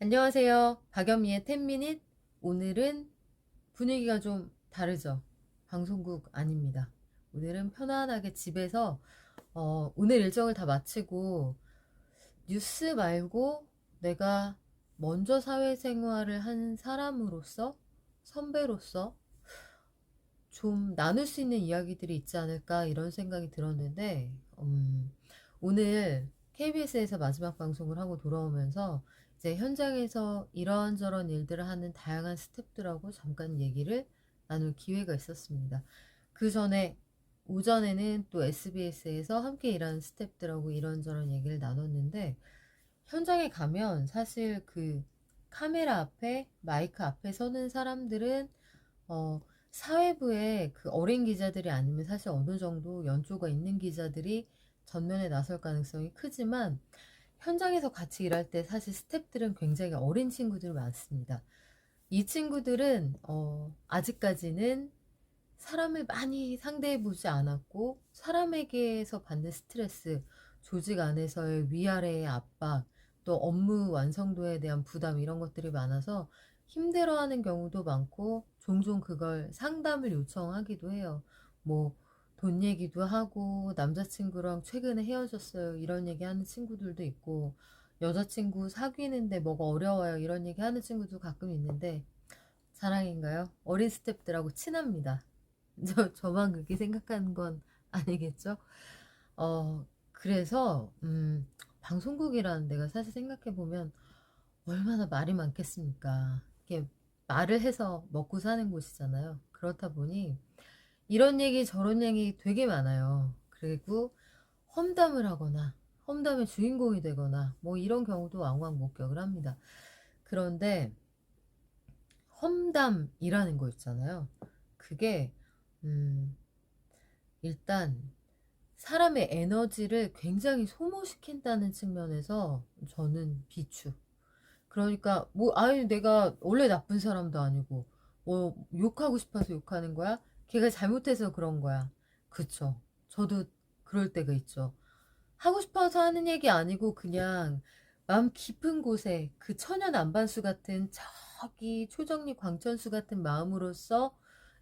안녕하세요. 박연미의 10미닛. 오늘은 분위기가 좀 다르죠. 방송국 아닙니다. 오늘은 편안하게 집에서 오늘 일정을 다 마치고 뉴스 말고 내가 먼저 사회생활을 한 사람으로서 선배로서 좀 나눌 수 있는 이야기들이 있지 않을까 이런 생각이 들었는데 오늘 KBS에서 마지막 방송을 하고 돌아오면서 이제 현장에서 이런저런 일들을 하는 다양한 스태프들하고 잠깐 얘기를 나눌 기회가 있었습니다. 그 전에 오전에는 또 SBS에서 함께 일하는 스태프들하고 이런저런 얘기를 나눴는데 현장에 가면 사실 그 카메라 앞에 마이크 앞에 서는 사람들은 어, 사회부의 그 어린 기자들이 아니면 사실 어느 정도 연조가 있는 기자들이 전면에 나설 가능성이 크지만 현장에서 같이 일할 때 사실 스태프들은 굉장히 어린 친구들이 많습니다. 이 친구들은 아직까지는 사람을 많이 상대해 보지 않았고 사람에게서 받는 스트레스, 조직 안에서의 위아래의 압박, 또 업무 완성도에 대한 부담 이런 것들이 많아서 힘들어하는 경우도 많고 종종 그걸 상담을 요청하기도 해요. 뭐 돈 얘기도 하고 남자친구랑 최근에 헤어졌어요 이런 얘기 하는 친구들도 있고 여자친구 사귀는데 뭐가 어려워요 이런 얘기 하는 친구도 가끔 있는데 사랑인가요? 어린 스태프들하고 친합니다. 저만 그렇게 생각하는 건 아니겠죠? 그래서, 방송국이라는 데가 사실 생각해보면 얼마나 말이 많겠습니까? 이게 말을 해서 먹고 사는 곳이잖아요. 그렇다 보니 이런 얘기 저런 얘기 되게 많아요. 그리고 험담을 하거나 험담의 주인공이 되거나 뭐 이런 경우도 왕왕 목격을 합니다. 그런데 험담이라는 거 있잖아요. 그게 음, 일단 사람의 에너지를 굉장히 소모시킨다는 측면에서 저는 비추. 그러니까 뭐 아유 내가 원래 나쁜 사람도 아니고 뭐 욕하고 싶어서 욕하는 거야? 걔가 잘못해서 그런 거야. 그쵸. 저도 그럴 때가 있죠. 하고 싶어서 하는 얘기 아니고 그냥 마음 깊은 곳에 그 천연 안반수 같은 저기 초정리 광천수 같은 마음으로서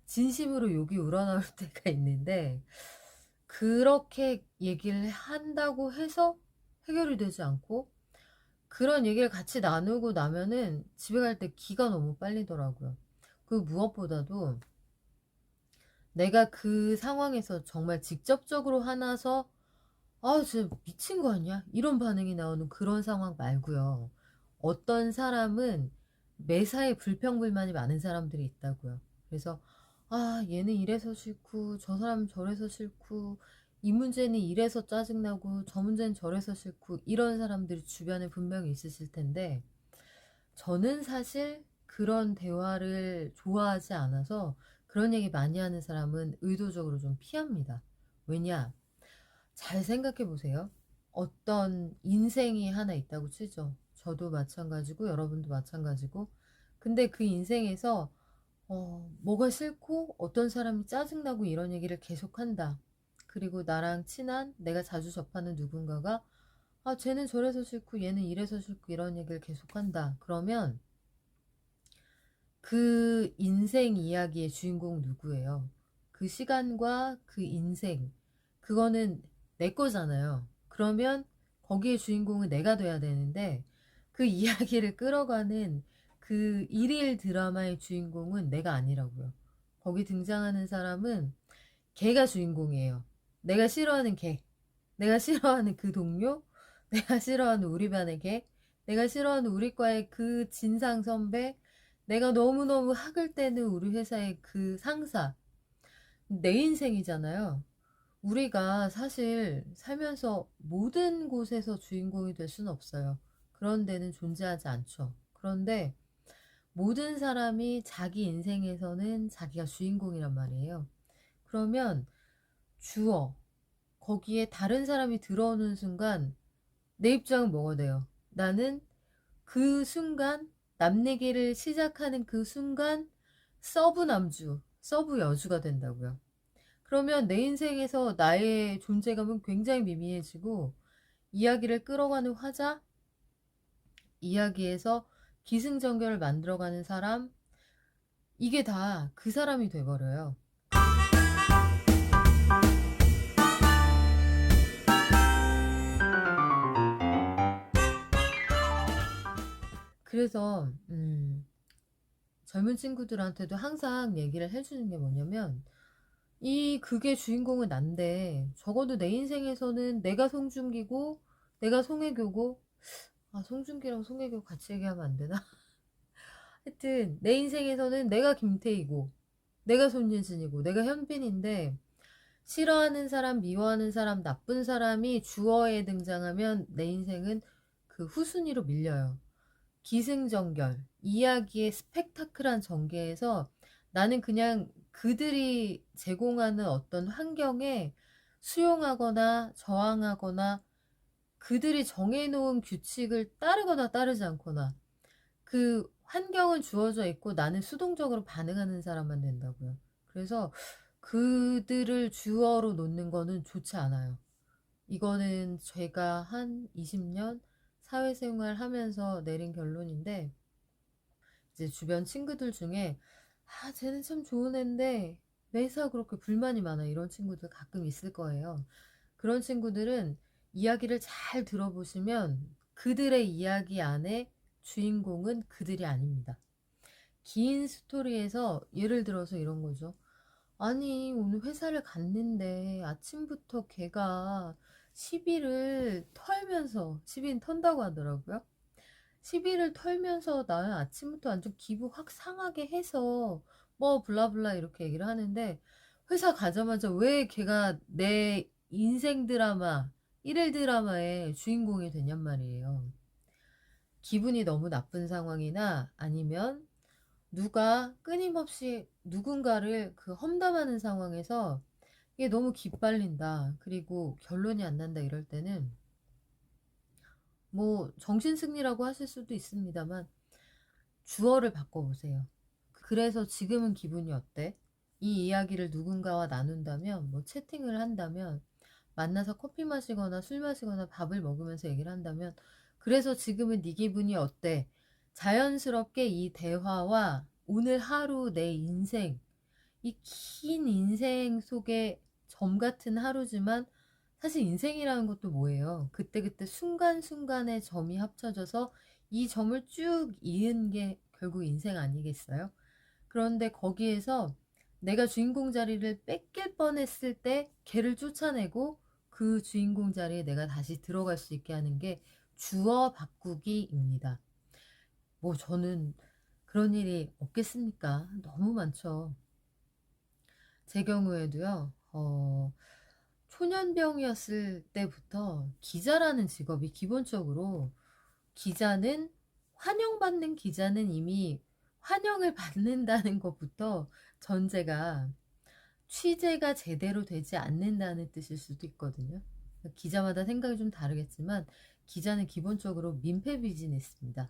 진심으로 욕이 우러나올 때가 있는데 그렇게 얘기를 한다고 해서 해결이 되지 않고 그런 얘기를 같이 나누고 나면은 집에 갈 때 기가 너무 빨리더라고요. 그 무엇보다도 내가 그 상황에서 정말 직접적으로 화나서 아, 진짜 미친 거 아니야? 이런 반응이 나오는 그런 상황 말고요. 어떤 사람은 매사에 불평불만이 많은 사람들이 있다고요. 그래서 아, 얘는 이래서 싫고 저 사람은 저래서 싫고 이 문제는 이래서 짜증나고 저 문제는 저래서 싫고 이런 사람들이 주변에 분명히 있으실 텐데 저는 사실 그런 대화를 좋아하지 않아서 그런 얘기 많이 하는 사람은 의도적으로 좀 피합니다. 왜냐? 잘 생각해 보세요. 어떤 인생이 하나 있다고 치죠. 저도 마찬가지고 여러분도 마찬가지고. 근데 그 인생에서 뭐가 싫고 어떤 사람이 짜증나고 이런 얘기를 계속한다. 그리고 나랑 친한 내가 자주 접하는 누군가가 아, 쟤는 저래서 싫고 얘는 이래서 싫고 이런 얘기를 계속한다. 그러면 그 인생 이야기의 주인공 누구예요? 그 시간과 그 인생, 그거는 내 거잖아요. 그러면 거기에 주인공은 내가 돼야 되는데 그 이야기를 끌어가는 그 일일 드라마의 주인공은 내가 아니라고요. 거기 등장하는 사람은 걔가 주인공이에요. 내가 싫어하는 걔, 내가 싫어하는 그 동료, 내가 싫어하는 우리 반의 걔, 내가 싫어하는 우리 과의 그 진상 선배, 내가 너무너무 학을 떼는 우리 회사의 그 상사, 내 인생이잖아요. 우리가 사실 살면서 모든 곳에서 주인공이 될 수는 없어요. 그런 데는 존재하지 않죠. 그런데 모든 사람이 자기 인생에서는 자기가 주인공이란 말이에요. 그러면 주어, 거기에 다른 사람이 들어오는 순간 내 입장은 뭐가 돼요? 나는 그 순간 남 얘기를 시작하는 그 순간 서브 남주, 서브 여주가 된다고요. 그러면 내 인생에서 나의 존재감은 굉장히 미미해지고 이야기를 끌어가는 화자, 이야기에서 기승전결을 만들어가는 사람, 이게 다 그 사람이 돼버려요. 그래서 젊은 친구들한테도 항상 얘기를 해주는 게 뭐냐면, 그게 주인공은 난데 적어도 내 인생에서는 내가 송중기고 내가 송혜교고, 아, 송중기랑 송혜교 같이 얘기하면 안 되나? 하여튼 내 인생에서는 내가 김태희고 내가 손예진이고 내가 현빈인데, 싫어하는 사람, 미워하는 사람, 나쁜 사람이 주어에 등장하면 내 인생은 그 후순위로 밀려요. 기승전결, 이야기의 스펙타클한 전개에서 나는 그냥 그들이 제공하는 어떤 환경에 수용하거나 저항하거나, 그들이 정해놓은 규칙을 따르거나 따르지 않거나, 그 환경은 주어져 있고 나는 수동적으로 반응하는 사람만 된다고요. 그래서 그들을 주어로 놓는 거는 좋지 않아요. 이거는 제가 한 20년 사회생활 하면서 내린 결론인데, 이제 주변 친구들 중에 아, 쟤는 참 좋은 애인데 매사 그렇게 불만이 많아, 이런 친구들 가끔 있을 거예요. 그런 친구들은 이야기를 잘 들어보시면 그들의 이야기 안에 주인공은 그들이 아닙니다. 긴 스토리에서 예를 들어서 이런 거죠. 아니, 오늘 회사를 갔는데 아침부터 걔가 시비를 털면서, 시비는 턴다고 하더라고요. 시비를 털면서 나는 아침부터 완전 기분 확 상하게 해서 뭐 블라블라 이렇게 얘기를 하는데, 회사 가자마자 왜 걔가 내 인생 드라마, 일일 드라마의 주인공이 되냔 말이에요. 기분이 너무 나쁜 상황이나 아니면 누가 끊임없이 누군가를 그 험담하는 상황에서 이게 너무 기빨린다, 그리고 결론이 안 난다, 이럴 때는 뭐 정신승리라고 하실 수도 있습니다만 주어를 바꿔보세요. 그래서 지금은 기분이 어때? 이 이야기를 누군가와 나눈다면, 뭐 채팅을 한다면, 만나서 커피 마시거나 술 마시거나 밥을 먹으면서 얘기를 한다면, 그래서 지금은 네 기분이 어때? 자연스럽게 이 대화와 오늘 하루 내 인생, 이 긴 인생 속에 점 같은 하루지만, 사실 인생이라는 것도 뭐예요? 그때그때 순간순간의 점이 합쳐져서 이 점을 쭉 이은 게 결국 인생 아니겠어요? 그런데 거기에서 내가 주인공 자리를 뺏길 뻔했을 때 걔를 쫓아내고 그 주인공 자리에 내가 다시 들어갈 수 있게 하는 게 주어 바꾸기입니다. 뭐 저는 그런 일이 없겠습니까? 너무 많죠. 제 경우에도요, 초년병이었을 때부터 기자라는 직업이 기본적으로, 기자는 환영받는 기자는 이미 환영을 받는다는 것부터 전제가 취재가 제대로 되지 않는다는 뜻일 수도 있거든요. 기자마다 생각이 좀 다르겠지만 기자는 기본적으로 민폐 비즈니스입니다.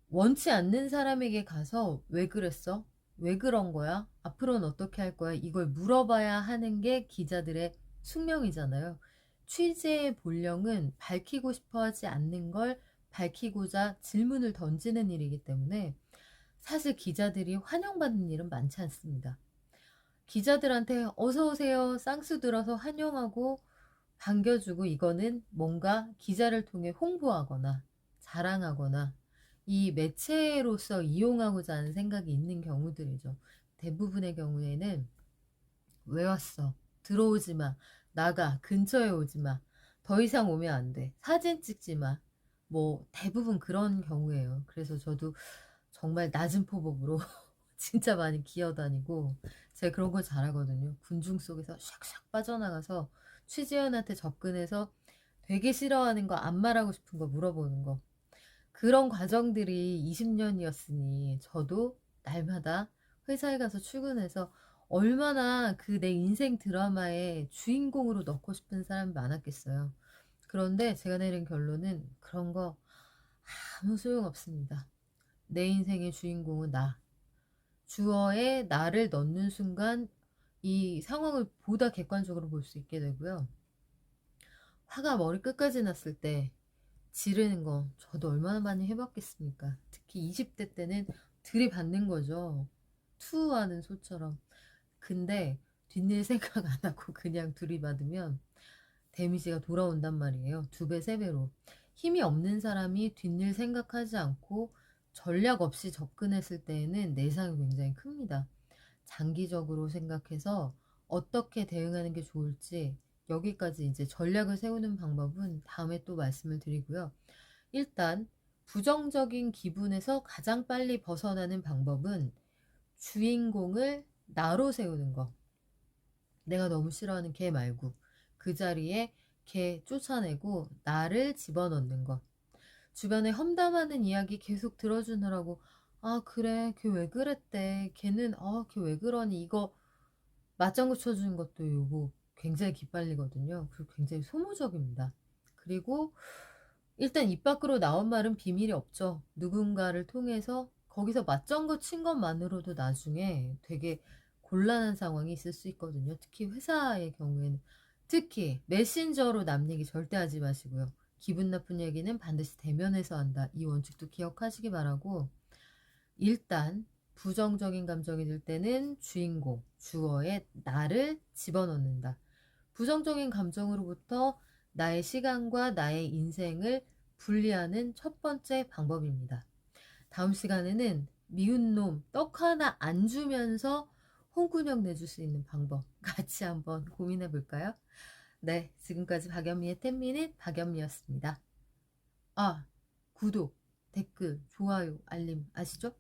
원치 않는 사람에게 가서 왜 그랬어? 왜 그런 거야? 앞으로는 어떻게 할 거야? 이걸 물어봐야 하는 게 기자들의 숙명이잖아요. 취재의 본령은 밝히고 싶어 하지 않는 걸 밝히고자 질문을 던지는 일이기 때문에 사실 기자들이 환영받는 일은 많지 않습니다. 기자들한테 어서 오세요 쌍수 들어서 환영하고 반겨주고, 이거는 뭔가 기자를 통해 홍보하거나 자랑하거나 이 매체로서 이용하고자 하는 생각이 있는 경우들이죠. 대부분의 경우에는 왜 왔어? 들어오지 마. 나가. 근처에 오지 마. 더 이상 오면 안 돼. 사진 찍지 마. 뭐 대부분 그런 경우예요. 그래서 저도 정말 낮은 포복으로 진짜 많이 기어다니고, 제가 그런 걸 잘하거든요. 군중 속에서 샥샥 빠져나가서 취재원한테 접근해서 되게 싫어하는 거, 안 말하고 싶은 거 물어보는 거. 그런 과정들이 20년이었으니 저도 날마다 회사에 가서 출근해서 얼마나 그 내 인생 드라마의 주인공으로 넣고 싶은 사람이 많았겠어요. 그런데 제가 내린 결론은 그런 거 아무 소용없습니다. 내 인생의 주인공은 나. 주어에 나를 넣는 순간 이 상황을 보다 객관적으로 볼 수 있게 되고요. 화가 머리 끝까지 났을 때 지르는 거 저도 얼마나 많이 해봤겠습니까? 특히 20대 때는 들이받는 거죠. 투하는 소처럼. 근데 뒷일 생각 안 하고 그냥 들이받으면 데미지가 돌아온단 말이에요. 두 배, 세 배로. 힘이 없는 사람이 뒷일 생각하지 않고 전략 없이 접근했을 때에는 내상이 굉장히 큽니다. 장기적으로 생각해서 어떻게 대응하는 게 좋을지 여기까지 이제 전략을 세우는 방법은 다음에 또 말씀을 드리고요. 일단 부정적인 기분에서 가장 빨리 벗어나는 방법은 주인공을 나로 세우는 거. 내가 너무 싫어하는 걔 말고 그 자리에 걔 쫓아내고 나를 집어넣는 것. 주변에 험담하는 이야기 계속 들어주느라고 아 그래 걔 왜 그랬대 걔는 걔 왜 그러니 이거 맞장구 쳐주는 것도 요거 굉장히 기빨리거든요. 그리고 굉장히 소모적입니다. 그리고 일단 입 밖으로 나온 말은 비밀이 없죠. 누군가를 통해서 거기서 맞장구 친 것만으로도 나중에 되게 곤란한 상황이 있을 수 있거든요. 특히 회사의 경우에는. 특히 메신저로 남 얘기 절대 하지 마시고요. 기분 나쁜 얘기는 반드시 대면해서 한다. 이 원칙도 기억하시기 바라고 일단 부정적인 감정이 들 때는 주인공, 주어의 나를 집어넣는다. 부정적인 감정으로부터 나의 시간과 나의 인생을 분리하는 첫 번째 방법입니다. 다음 시간에는 미운 놈 떡 하나 안 주면서 홍군형 내줄 수 있는 방법 같이 한번 고민해 볼까요? 네, 지금까지 박연미의 10미닛 박연미였습니다. 아, 구독, 댓글, 좋아요, 알림 아시죠?